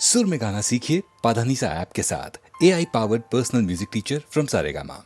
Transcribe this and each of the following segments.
सुर में गाना सीखिए पाधानीसा ऐप के साथ। AI powered personal music teacher from Saregama.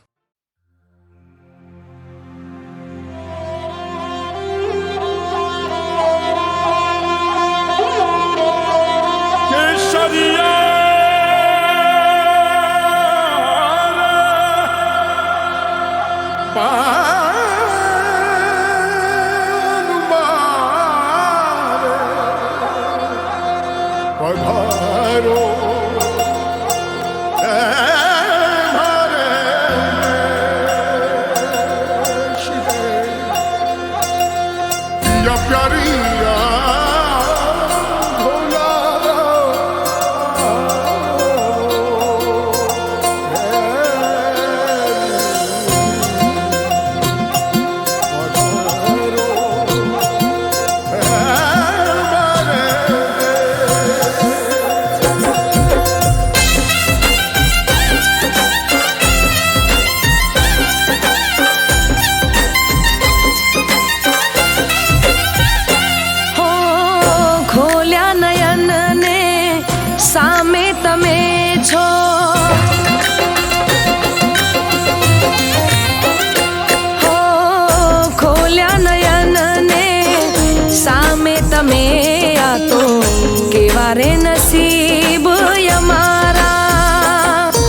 रे नसीब यमारा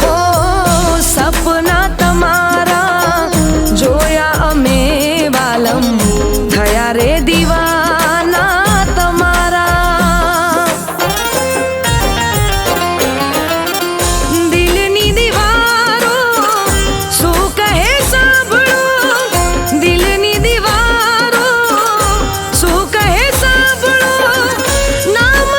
हो सपना तमारा जोया अमे वालम थया रे दीवाना तमारा दिलनी दीवारो सू कहे सांभळो दिलनी दीवारो सू कहे सांभळो नाम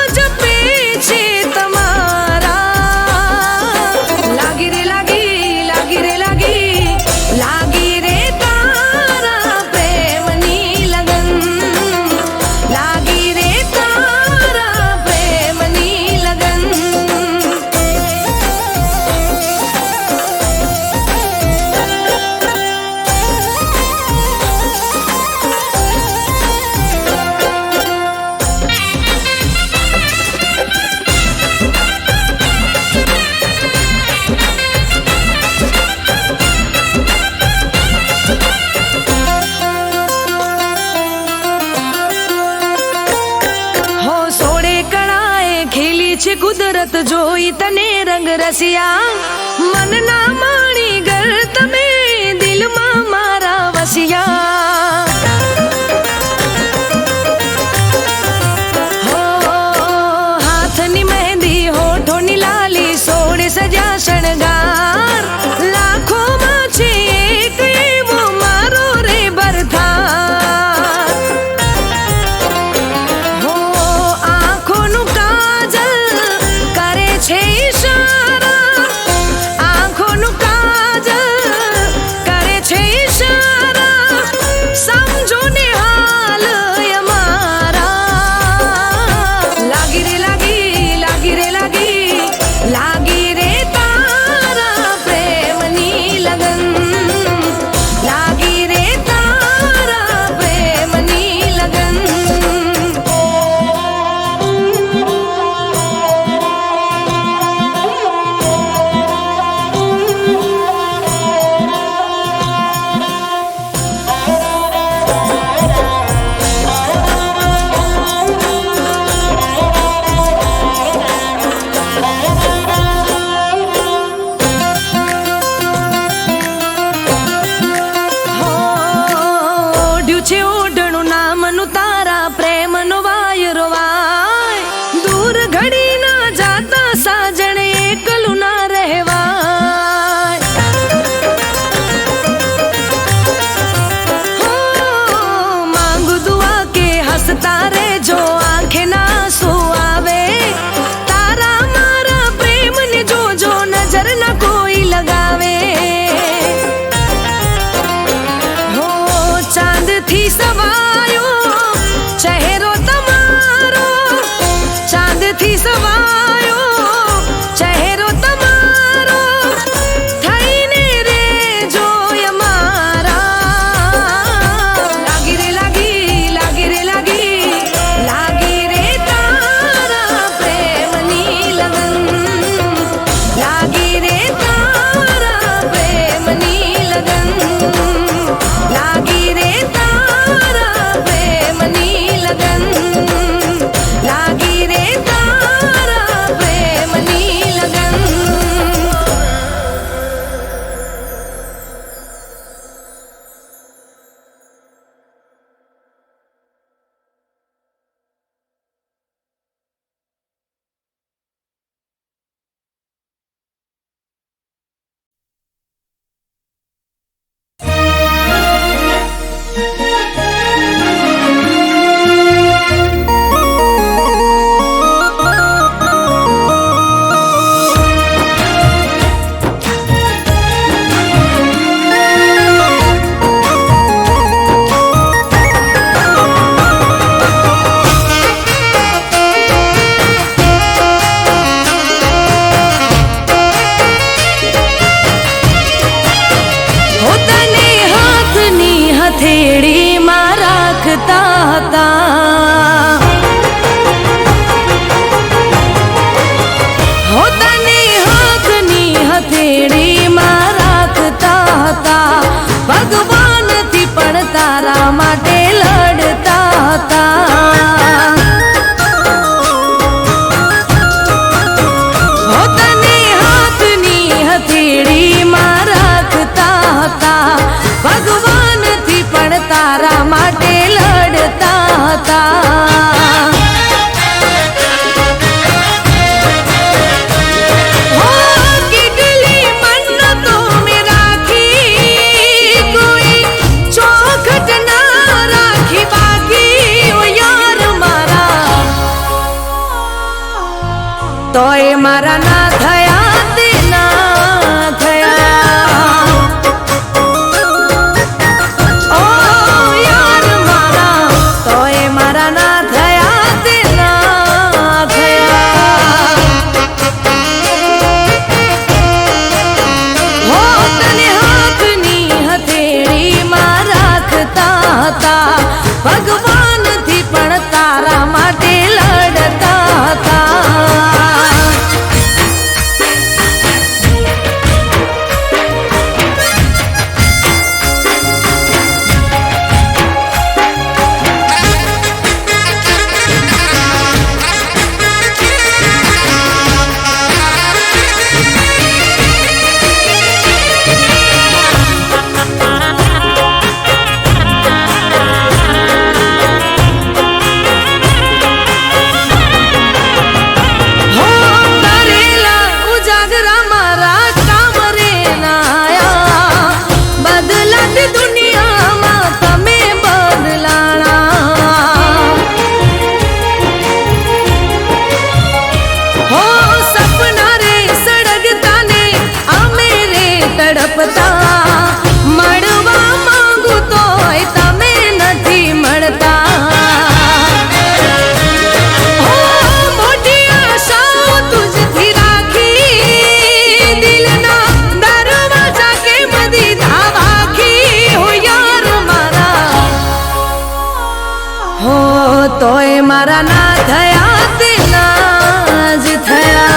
कुदरत जोई तने रंग रसिया मन ना माणी गर तमे दिल मा मारा वसिया हो हाथ नी मेहंदी होठो नी लाली सोड़े सजा शणगार लाखों माछे एक एवो मारो रे बरथार हो आँखों नु छे इशारा आँखों नु काजल करे छे इशारा તોય મારા ના થયા તે ના થયા. ઓ યાર મારા તોય મારા ના થયા તે ના થયા. હો તને હાથની હથેળી માં રાખતા હતા, ભગવાનથી પણ તારા માટે લડતા હતા. મળવા માંગુ તોય તમે નથી મળતા. મોટી આશાઓ તુજથી રાખી, દિલના દરવાજા કેમ દીધા વાખી. હો યાર મારા હો તોય મારા ના થયા તે ના જ થયા.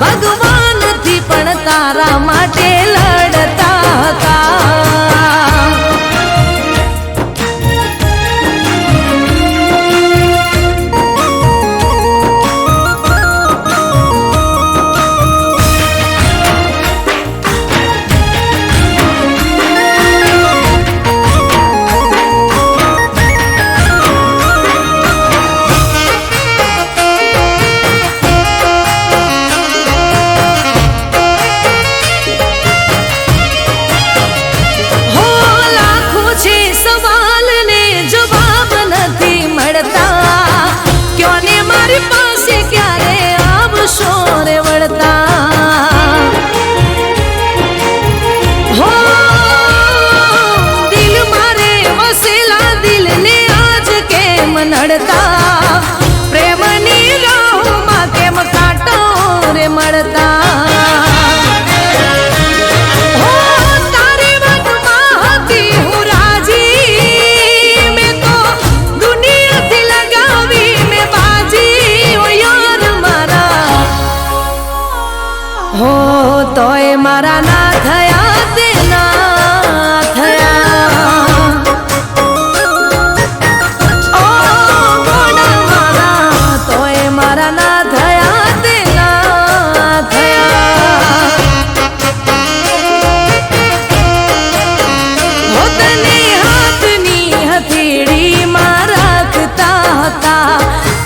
ભગવાનથી પણ તારા માટે લડતા હતા. નડતા પ્રેમની રાહમાં કેમ કાંટો રે મળતા. હો તારી વાતમાં હતી હું રાજી, મેં તો દુનિયાથી લગાવી મેં બાજી. ઓ યાર મારા હો તોય મારા ના થયા તે ના થયા.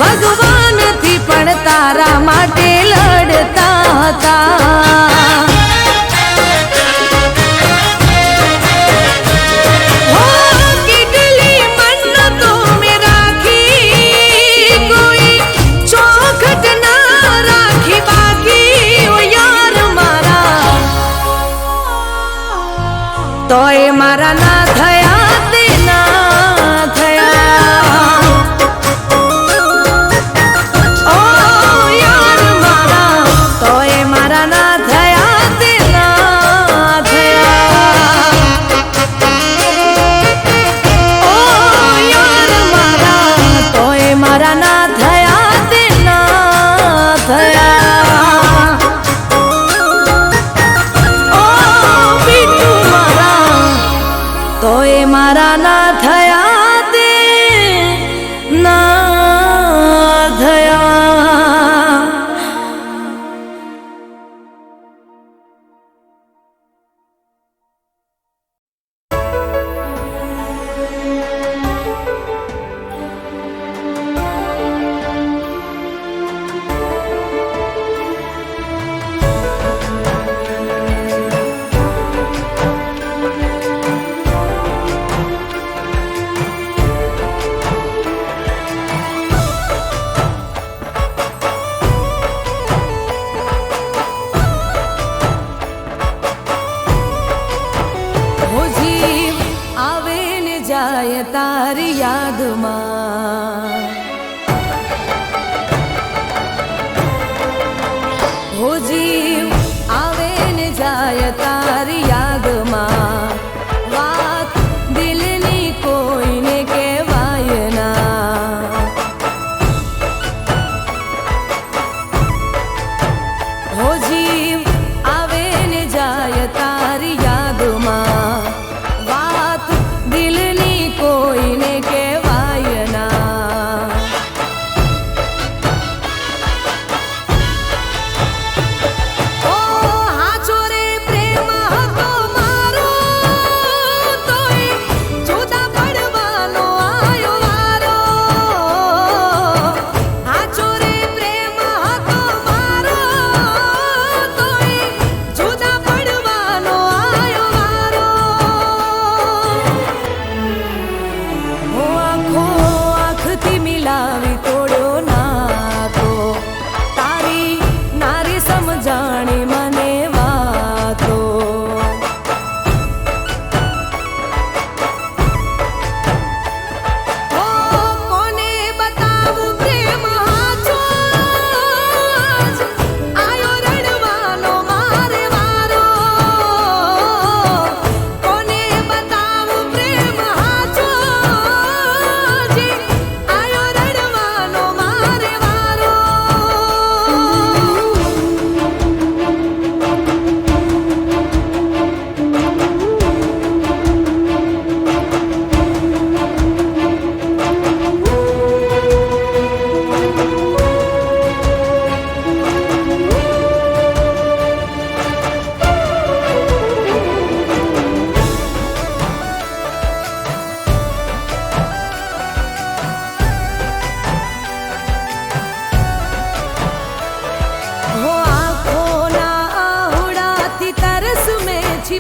ભગવાનથી પણ તારા માટે લડતા હતા.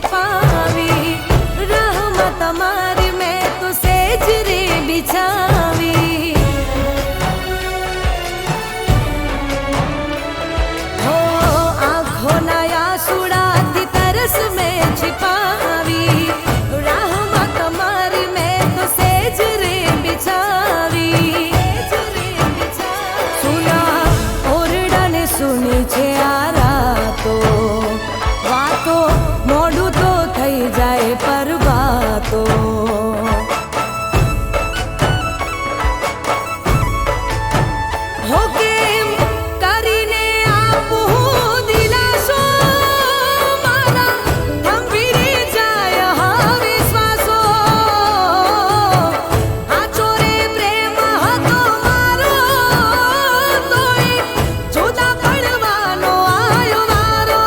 छिपावी रहमत તમારી મેં તો સેજ રે બિછાવી હો આંખોના આંસુડાથી તરસ મેં छिपावी रहमत તમારી મેં તો સેજ રે બિછાવી સુના ઓરડાને સુની છે આ રાતો વાતો મોડું તો થઈ જાય પર વાતો હો કેમ કરીને આપું દિલાસો મારા થંભી જાય હવે શ્વાસો આ ચોરે પ્રેમ હતો મારો તોય જુદા પડવાનો આયો વારો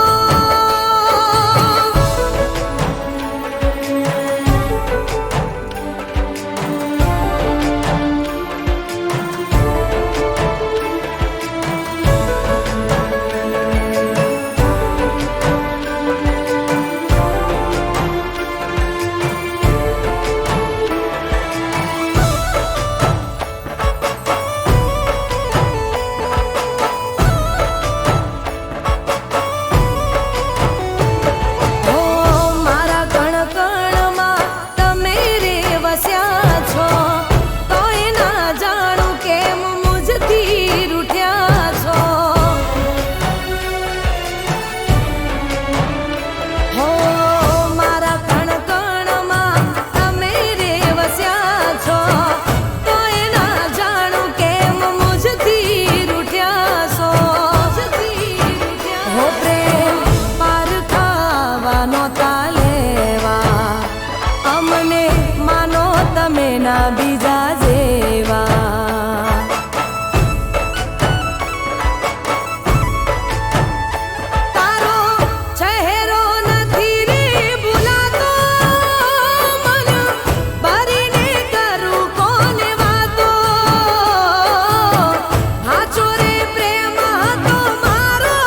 બીજા જેવા તારો ચહેરો નથી રે ભૂલાતો મન ભરીને કરું કોને વાતો હાચો રે પ્રેમ હતો મારો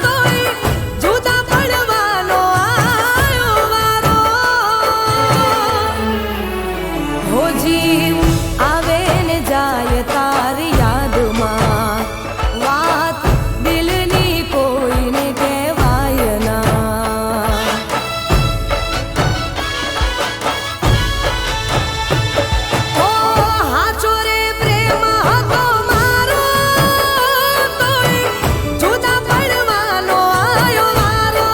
તોય જુદા પડવાનો આયો વારો હો જીવ આવે ને જાય તારી યાદમાં વાત દિલની કોઈને કહેવાય ના ઓ હાચો રે પ્રેમ હતો મારો તોય જુદા પડવાનો આયો વારો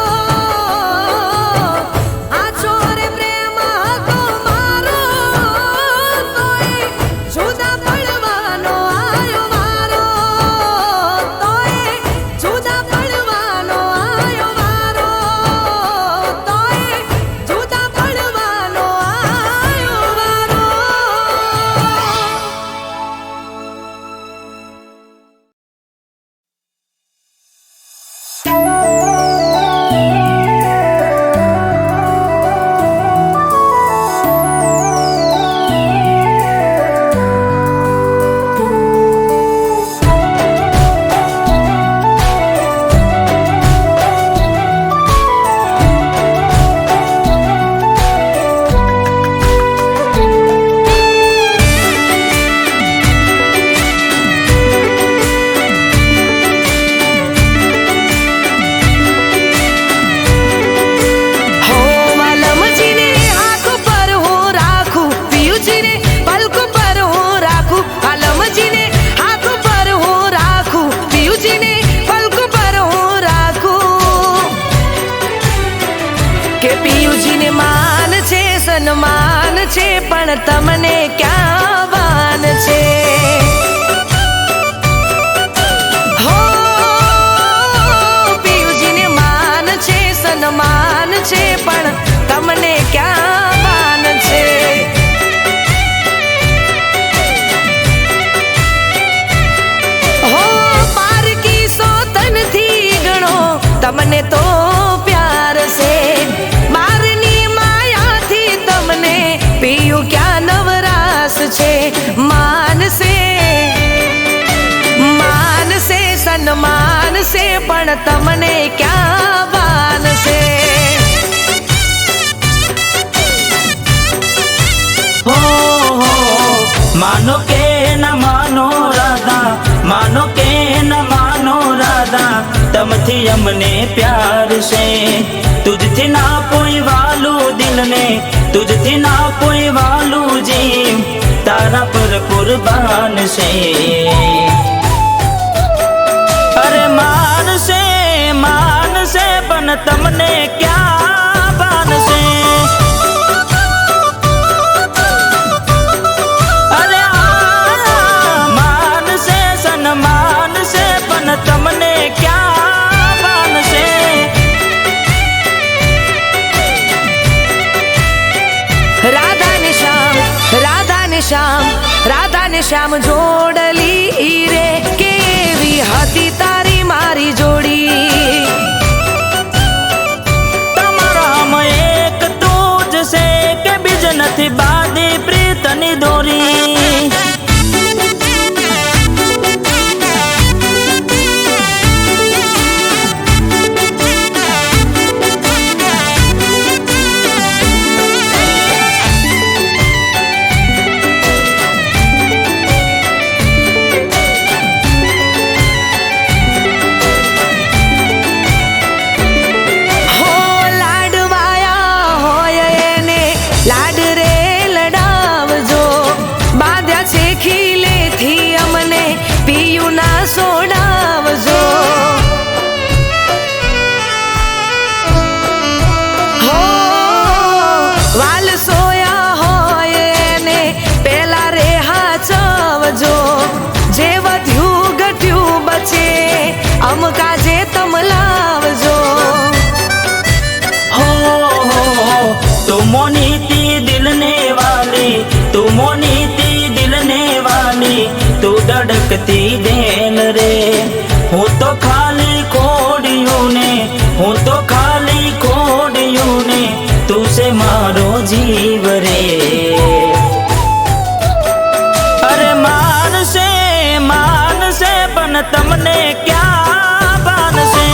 હાચો રે પ્રેમ હતો મારો તોય જુદા પડવાનો આયો વારો તોય જુદા પડવાનો આયો વારો તોય જુદા પડવાનો આયો વારો હો વાલમજીને હાથ પર હું રાખું પિયુજીને પલક પર હું રાખું વાલમજીને હાથ પર હું રાખું પિયુજીને પલક પર હું રાખું કે પિયુજીને માન છે સન્માન છે પણ તમને ક્યાં વાન છે હો પિયુજીને માન છે સન્માન છે પણ તમને ક્યાં વાન છે હો પારકી સોતનથી ગણો તમને તો પ્યાર છે બારની માયાથી તમને પિયું ક્યાં નવરાશ છે માનસે સન્માન છે પણ તમને ક્યાં વાન છે मानो के न मानो राधा, मानो के न मानो राधा, तमथी अमने प्यार से। तुझथी ना कोई वालू दिल ने, तुझथी ना कोई वालू जीव, तारा पर कुर्बान से। अरे मान से बन तमने क्या बान से। अरे मान से सन्मान से बन तमने क्या बान से। राधा ने श्याम, राधा ने श्याम, राधा ने श्याम जोड़ली रे, केवी हती तारी मारी जोड़ी। तमाराम एक तुझ से के बीज नथी बादी प्रीतनी दोरी। लाड रे लडावजो, बांध्या छे खीलेथी अमने, पियू ना सोडावजो। हो वाल सोया होय ने पेला रे हाचवजो, जे वध्यू गट्यू बचे अमका जे तम लावजो। तू मोनीती दिलने वाली, तू मोनीती दिलने वाली, तू धड़कती देन रे। हूँ तो खाली खोड़ियों ने, हूँ तो खाली खोड़ियों ने, तू से मारो जीव रे। अरे मान से बन तमने क्या बान से।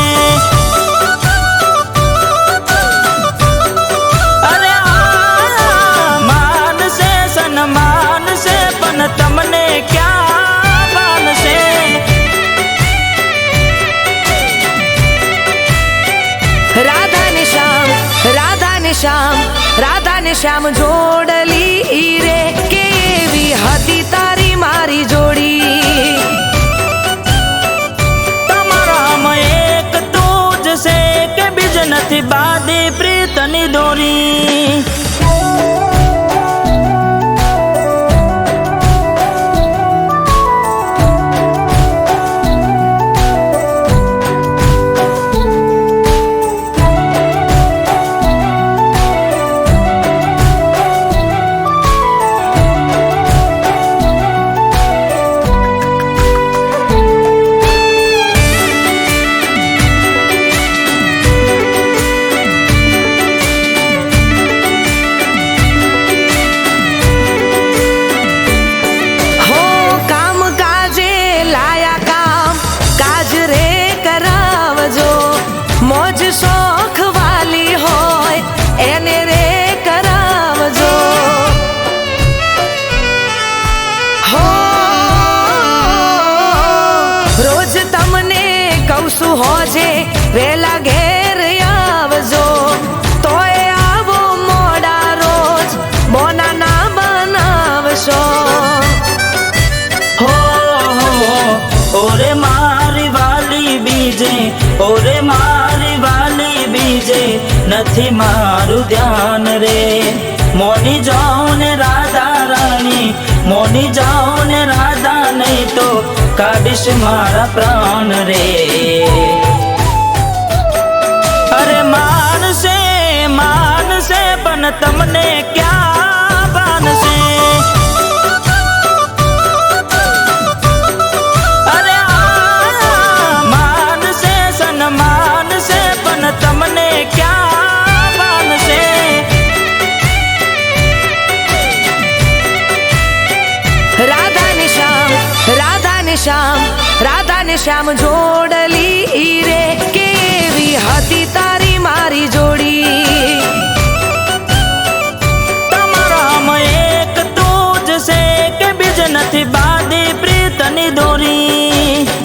मान से बन तमने क्या बान से। राधा ने श्याम, राधा ने श्याम, राधा ने श्याम जोड़ली रे, केवी हती तारी मारी जोड़ी। तमाराम एक तुझ से के बीज नथी बादी प्रीतनी दोरी। मोज शोख वाली होय एने रे करावजो। हो रोज तमने कौसु होजे वेला घेर आवजो, तोय आवो मोड़ा रोज बोना ना बनावशो। ओरे मारी वाली बीजे, ओरे मारी वाली बीजे, नथी मारू ध्यान रे। मोनी जाओ ने राधा रानी, मोनी जाओ ने राधा, नहीं तो काडिश मारा प्राण रे। अरे मान से बन तमने क्या बान से। मान से बन तमने क्या बान से। राधा ने श्याम, राधा ने श्याम, राधा ने श्याम जोड़ली रे, केवी हती तारी मारी जोड़ी। तमाराम एक तुझ से के बीज નથી બાંધી પ્રીતની દોરી.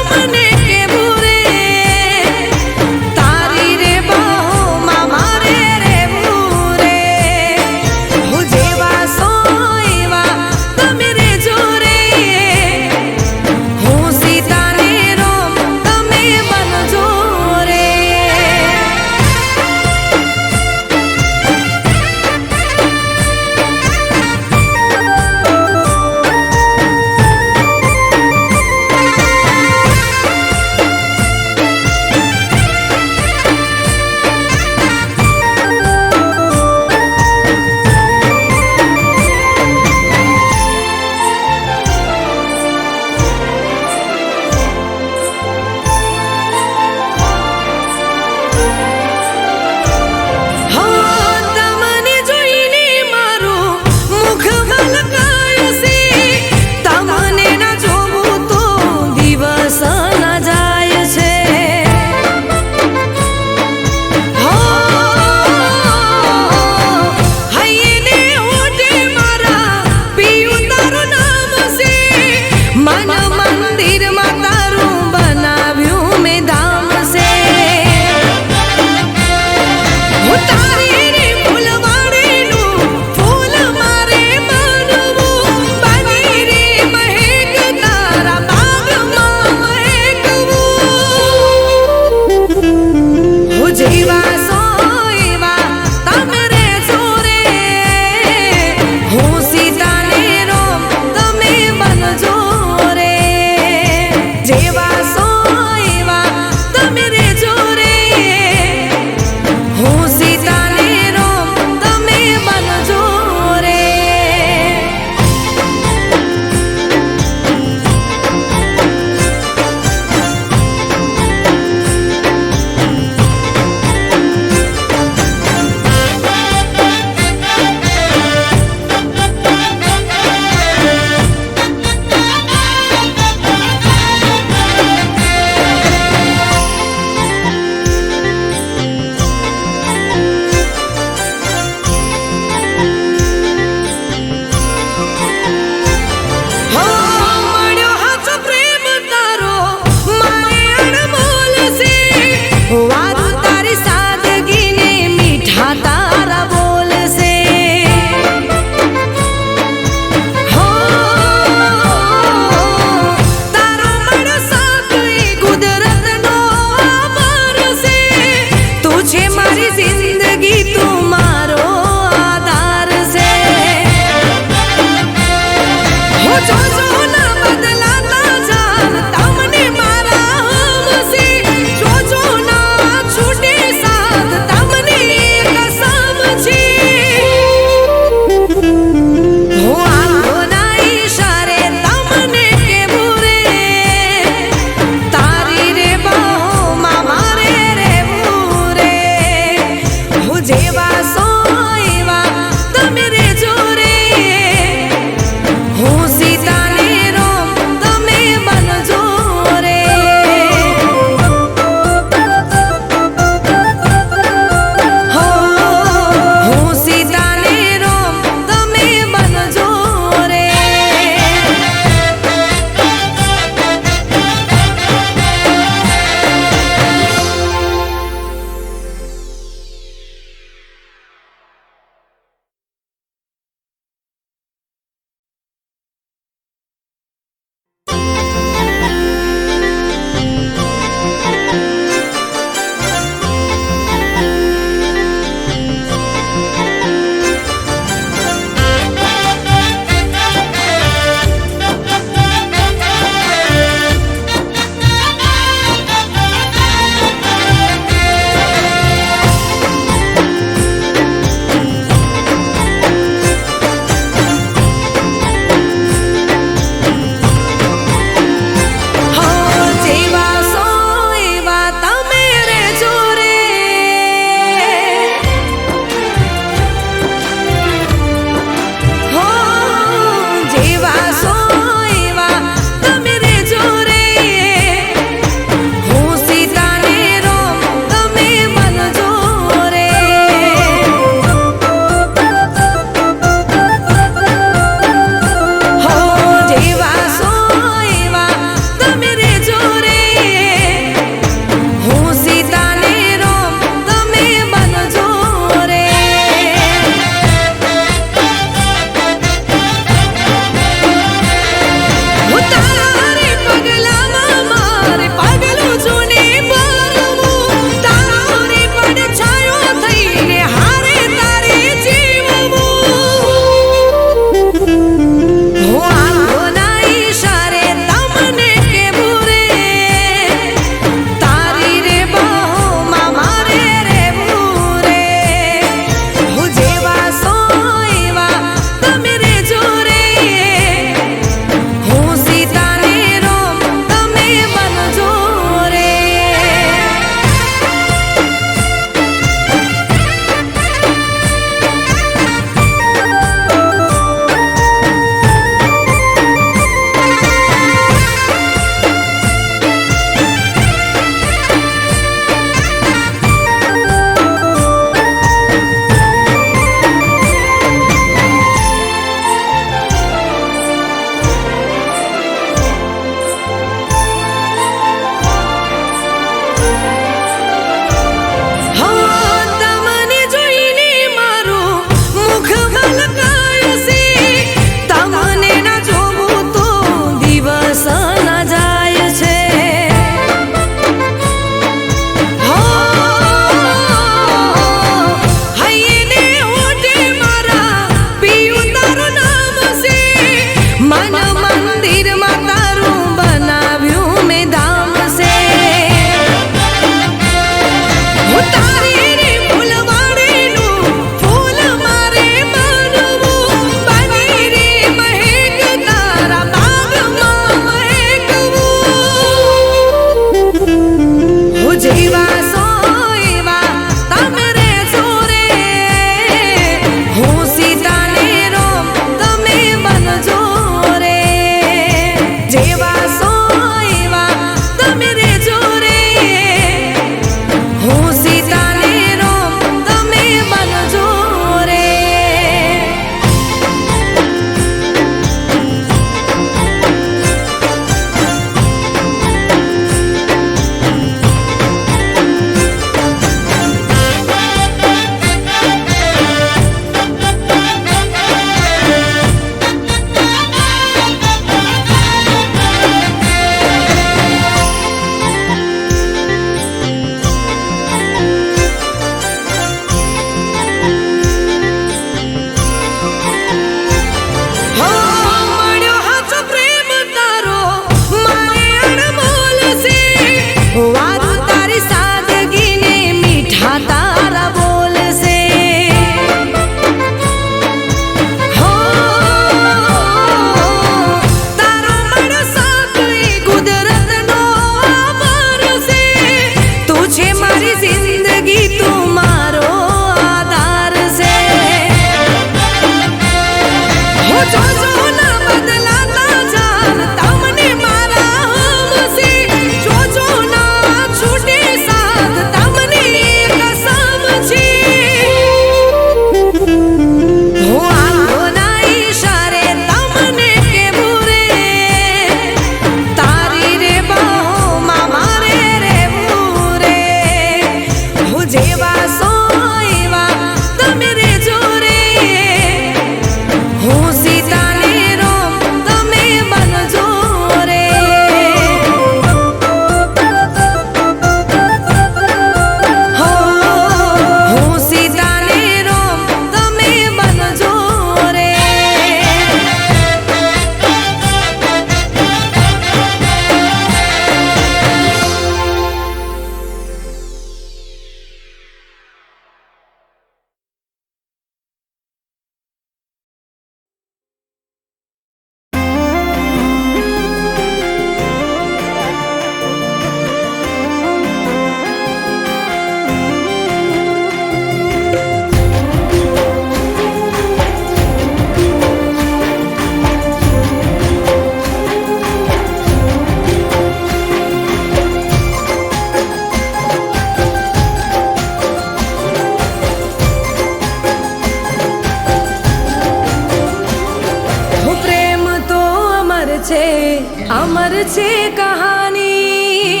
અમર છે કહાની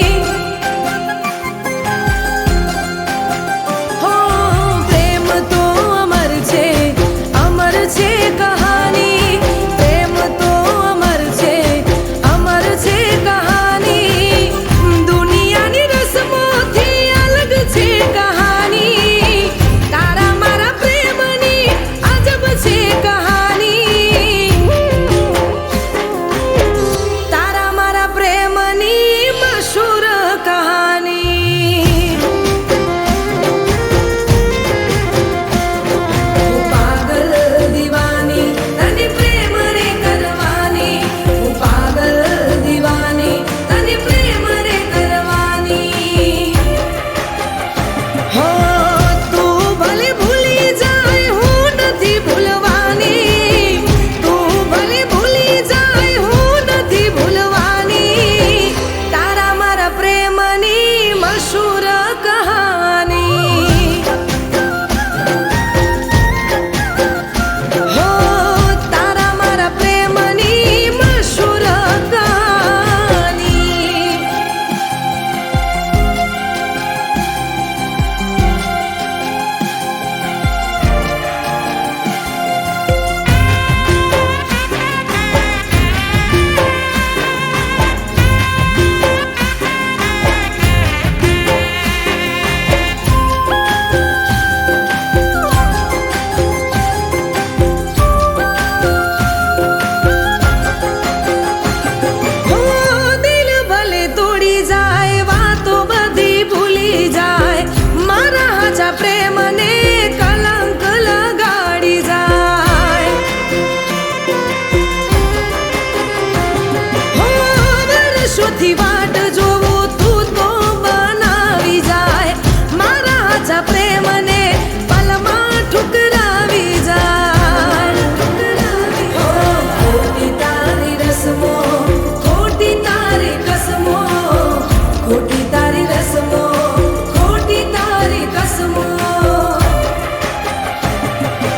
હો પ્રેમ તો અમર છે કહાની પ્રેમ તો અમર છે કહાની દુનિયાની રસમોથી અલગ છે કહાની તારા મારા પ્રેમની અજબ છે કહાની તારા મારા પ્રેમની મશહૂર કહાની હું પાગલ દીવાની તને પ્રેમ રે કરવાની હું પાગલ દીવાની તને પ્રેમ રે કરવાની હો તું ભલે ભૂલી જાય હું નથી ભૂલવાની તું ભલે ભૂલી જાય હું નથી ભૂલવાની તારા મારા પ્રેમની મશહૂર કહાની હો તારા મારા પ્રેમની મશહૂર કહાની હો દિલ ભલે તોડી જાય વાતો બધી ભૂલી જાય મારા હાચા પ્રેમને કલંક લગાડી જાય હો વર્ષોથી વાટ જોવું તું તો બનાવી જાય મારા હાચા પ્રેમને પલમાં ઠુકરાવી જાય હો ખોટી તારી રસમો ખોટી તારી કસમો ખોટી તારી રસમો ખોટી તારી કસમો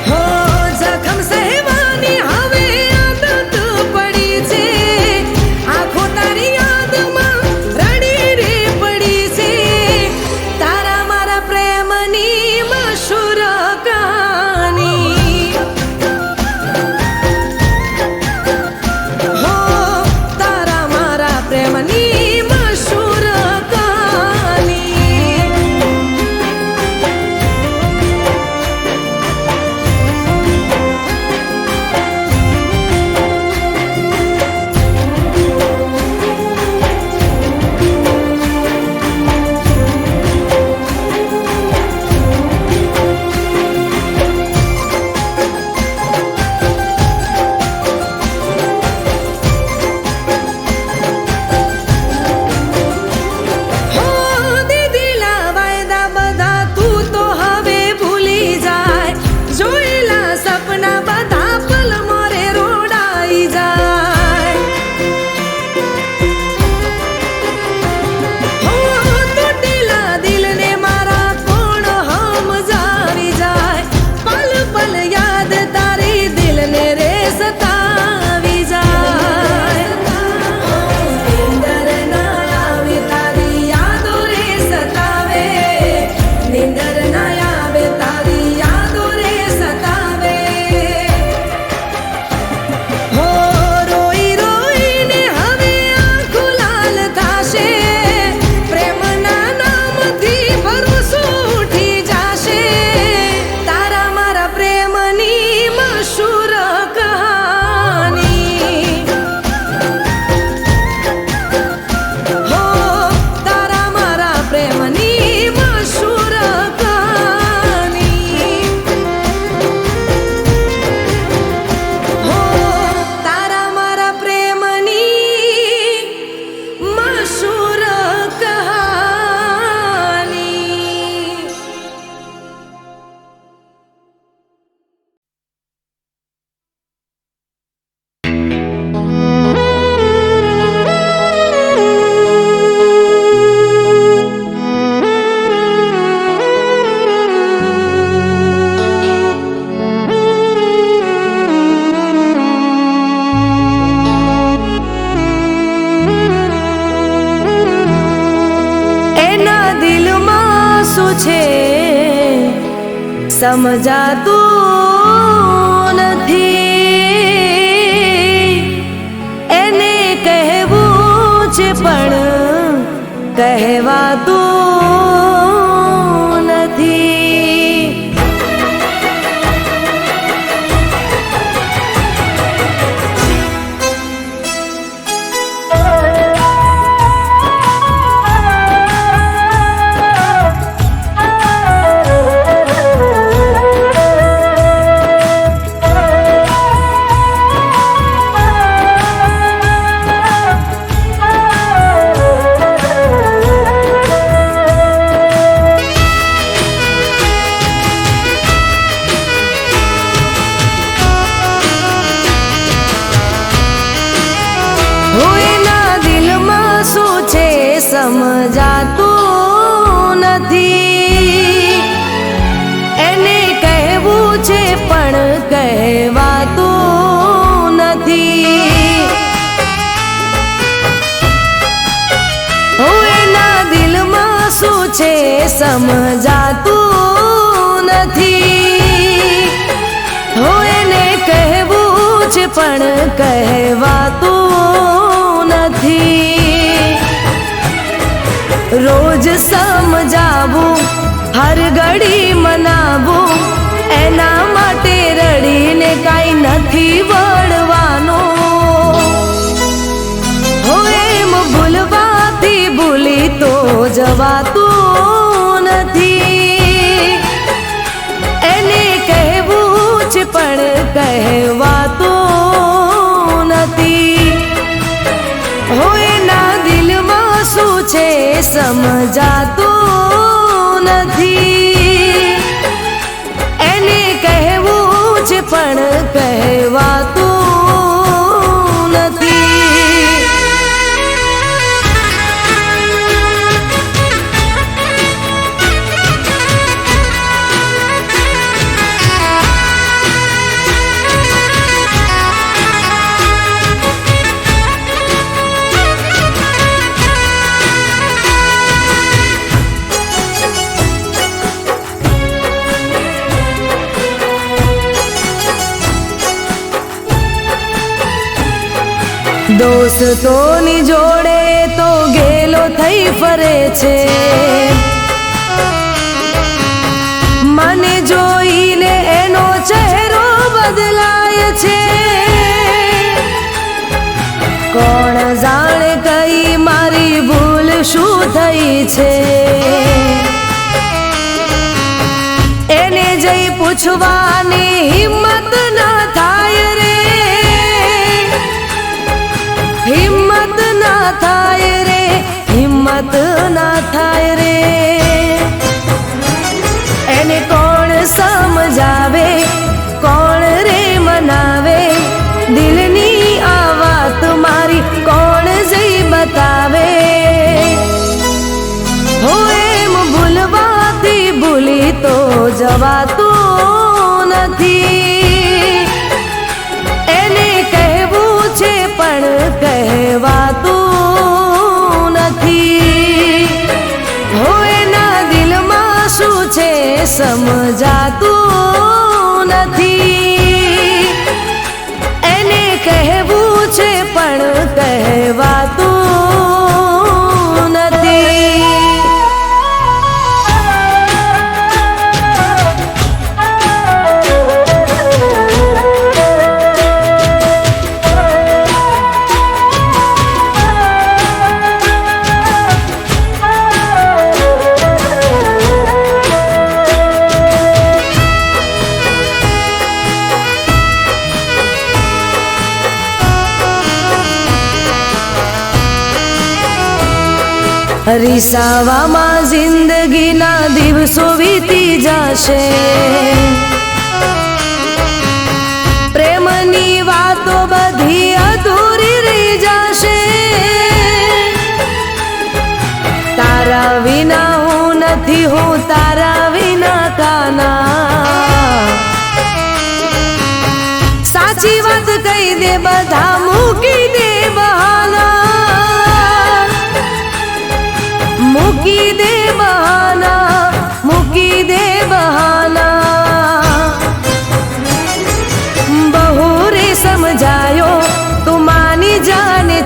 હો જખમ સહેવાની હવે આદત પડી છે આંખો તારી યાદમાં રડી રે પડી છે તારા મારા પ્રેમની મશહૂર કહાની હો તારા મારા પ્રેમની મશહૂર કહાની હો દીદીલા વાયદા બધા તું તો હવે ભૂલી જાય જોયેલા સપના બધા પલ મોરે રોડાઈ જાય હો તૂટેલા દિલને મારા કોણ સમજાવી જાય પલ પલ યાદ તારી દિલને રે સતાવી જાય નીંદર ના આવે તારી યાદો રે સતાવે નીંદર ના આવે તારી યાદો રે સતાવે હો રોઈ રોઈને હવે આંખો લાલ થાશે પ્રેમના નામથી ભરોસો ઉઠી જાશે તારા મારા પ્રેમની સમજાતું નથી, એને કહેવું છે પણ કહેવાતું નથી. સમજાતું નથી, એને કહેવું છે પણ કહેવાતું નથી. એના દિલમાં શું છે સમજાતું નથી, એને કહેવું છે પણ કહેવાતું નથી. રોજ સમજાવું, હર ઘડી મનાવું, એના માટે રડીને કાંઈ નથી વળવાનું. હો એમ ભૂલવાથી ભૂલી તો જવાતું નથી, એને કહેવું છે પણ કહેવાતું નથી. હો એના દિલમાં શું છે સમજાતું નથી, એને કહેવું છે પણ કહેવાતું નથી. દોસ્તોની જોડે તો ગેલો થઈ ફરે છે, મને જોઈને એનો ચહેરો બદલાય છે. કોણ જાણે કઈ મારી ભૂલ શું થઈ છે, એને જઈ પૂછવાની હિંમત ના થાય રે, હિંમત ના થાય રે, હિંમત ના થાય રે. એને કોણ સમજાવે, કોણ રે મનાવે, દિલની આ વાત મારી કોણ જઈ બતાવે. હો એમ ભૂલવાથી ભૂલી તો જવાતું નથી, એને કહેવું છે પણ કહેવાતું નથી. હો એના દિલમાં શું છે સમજાતું નથી, એને કહેવું છે પણ કહેવાતું નથી. રીસાવામાં જિંદગીના દિવસો વીતી જશે, પ્રેમની વાતો બધી અધૂરી રહી જશે. તારા વિના હું નથી, હું તારા વિના કાના. સાચી વાત કહી દે, બધા મૂકી દે બહાના, મૂકી દે બહાના, મૂકી દે બહાના.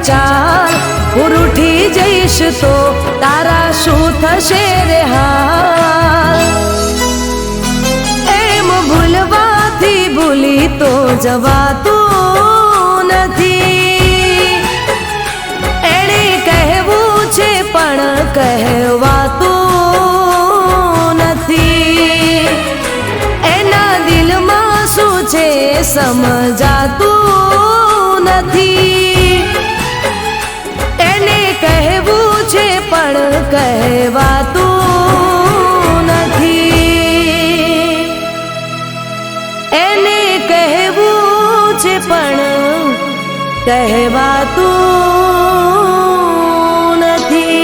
વિચાર હું રૂઠી જઈશ તો તારા શું થશે રે હાલ એમ ભૂલવાથી ભૂલી તો જવાતું નથી એણે કહેવું છે પણ કહેવાતું નથી એના દિલમાં શું છે સમજાતું નથી એને કહેવું છે પણ કહેવાતું નથી એને કહેવું છે પણ કહેવાતું નથી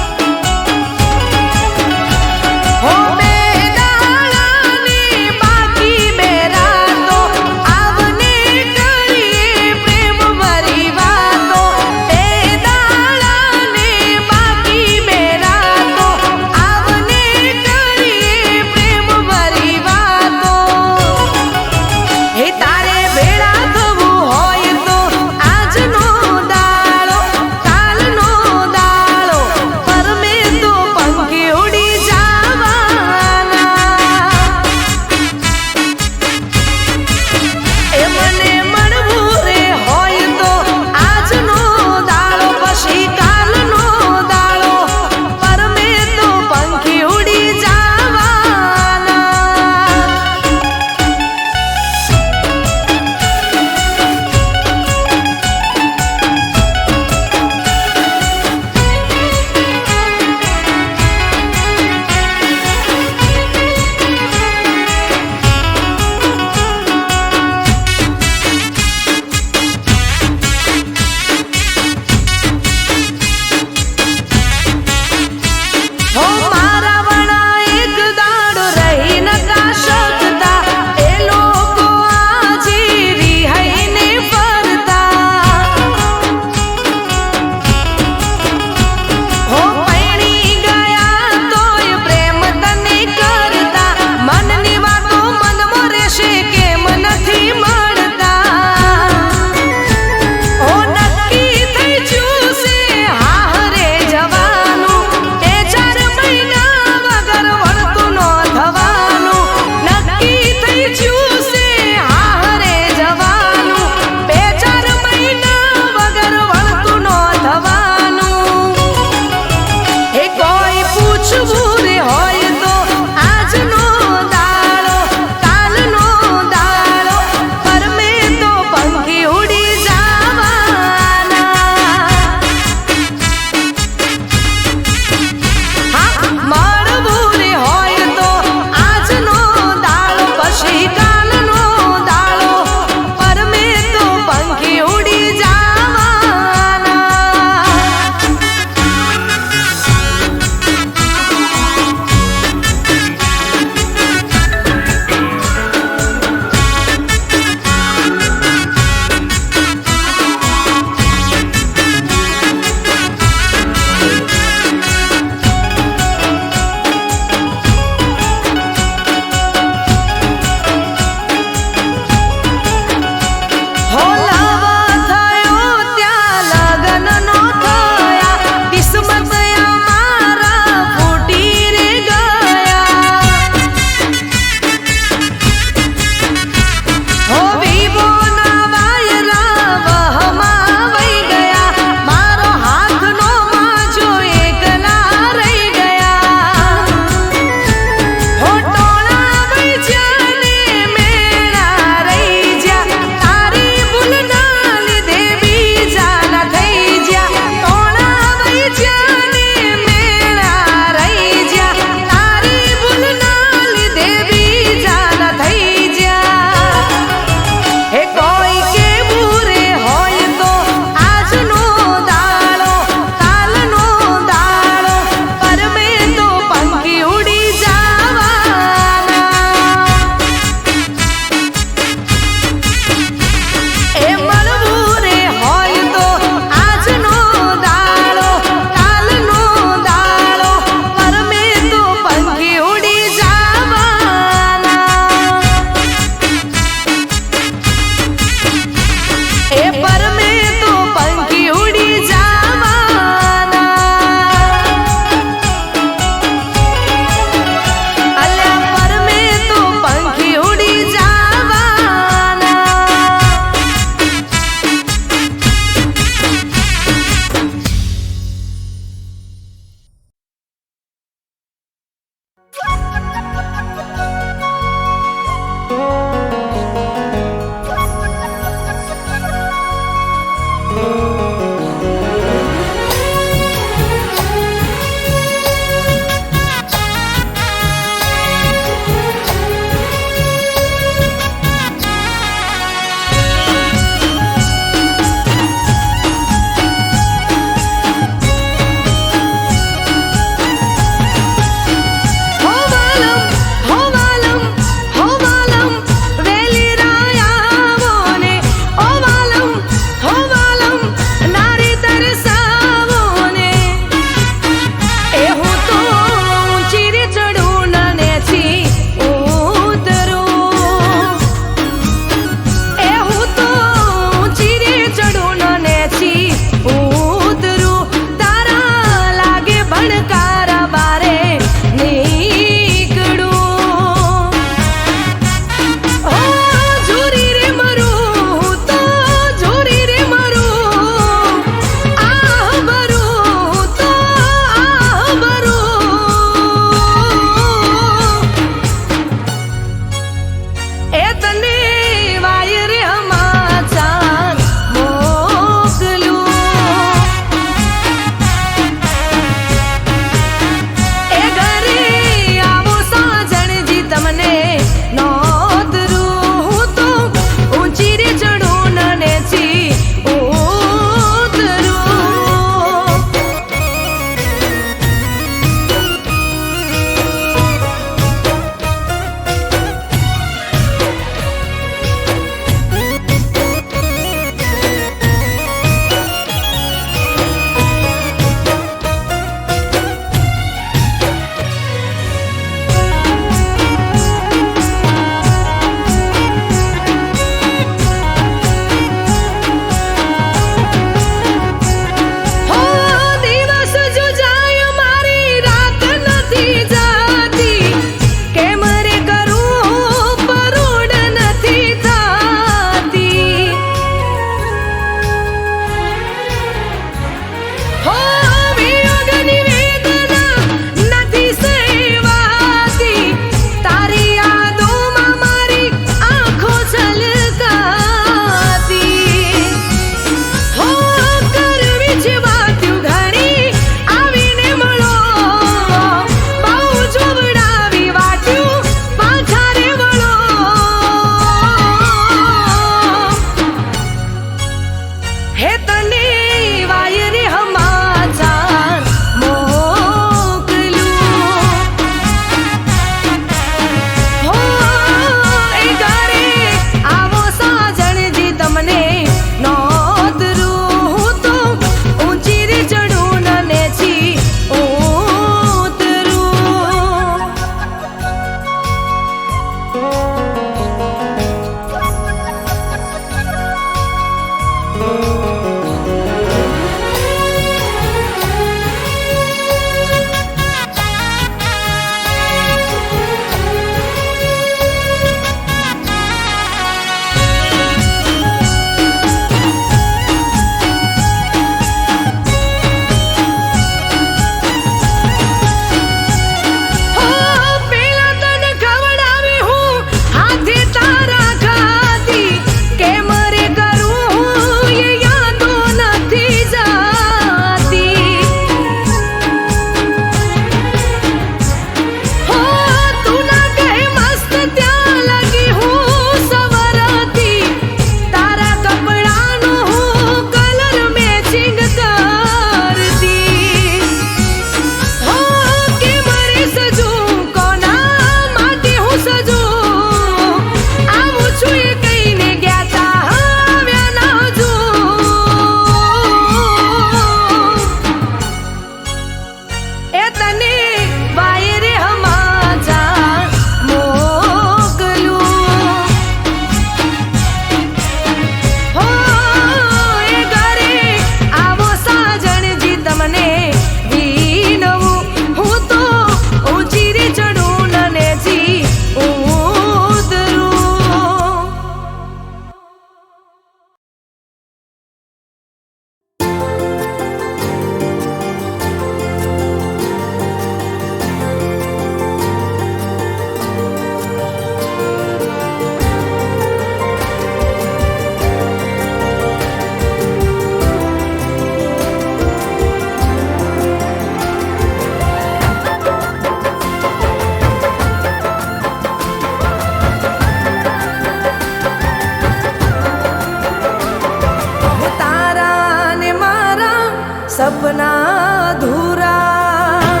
સપના અધૂરા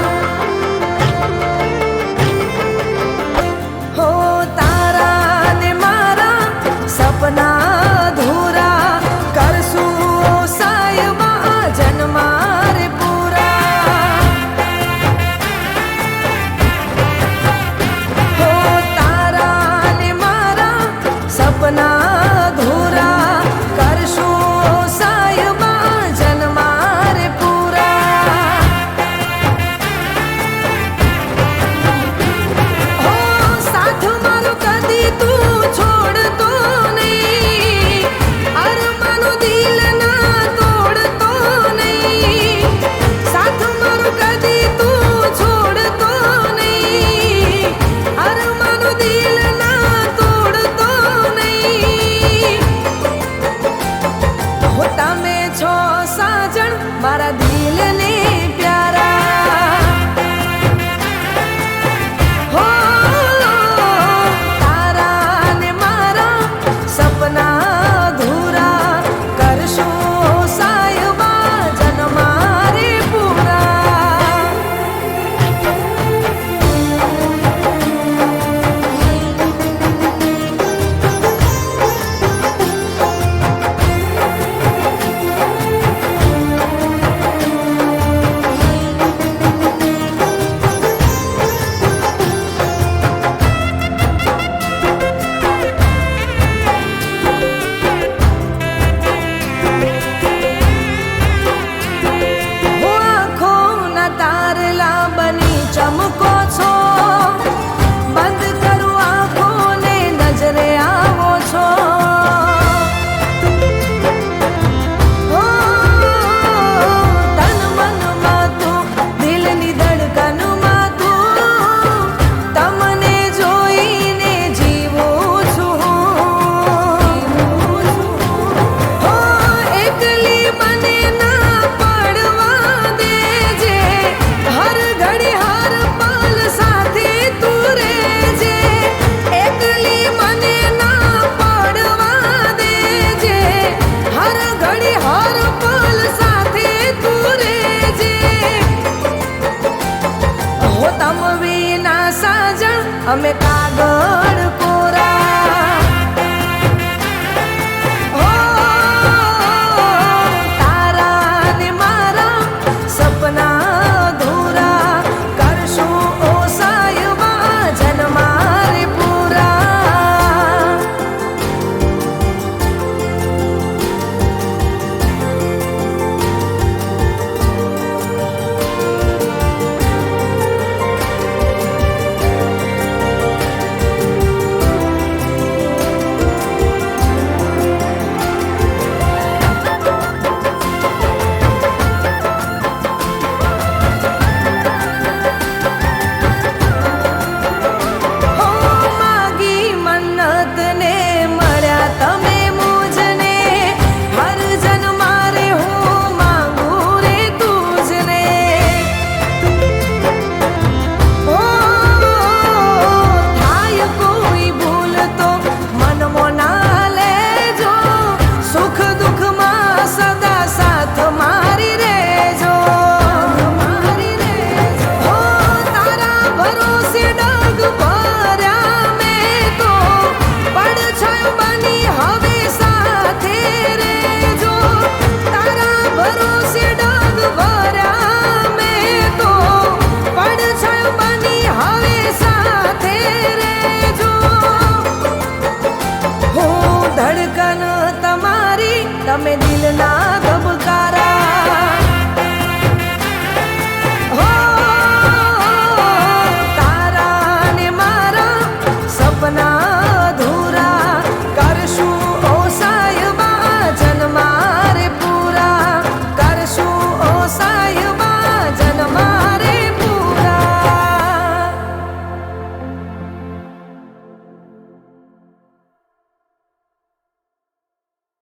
હો તારા ને મારા સપના અધૂરા કરશું સાયબા જન્મારે પૂરા હો તારા ને મારા સપના અધૂરા કરશું સાયબા જન્મારે પૂરા દિલના ધબકારા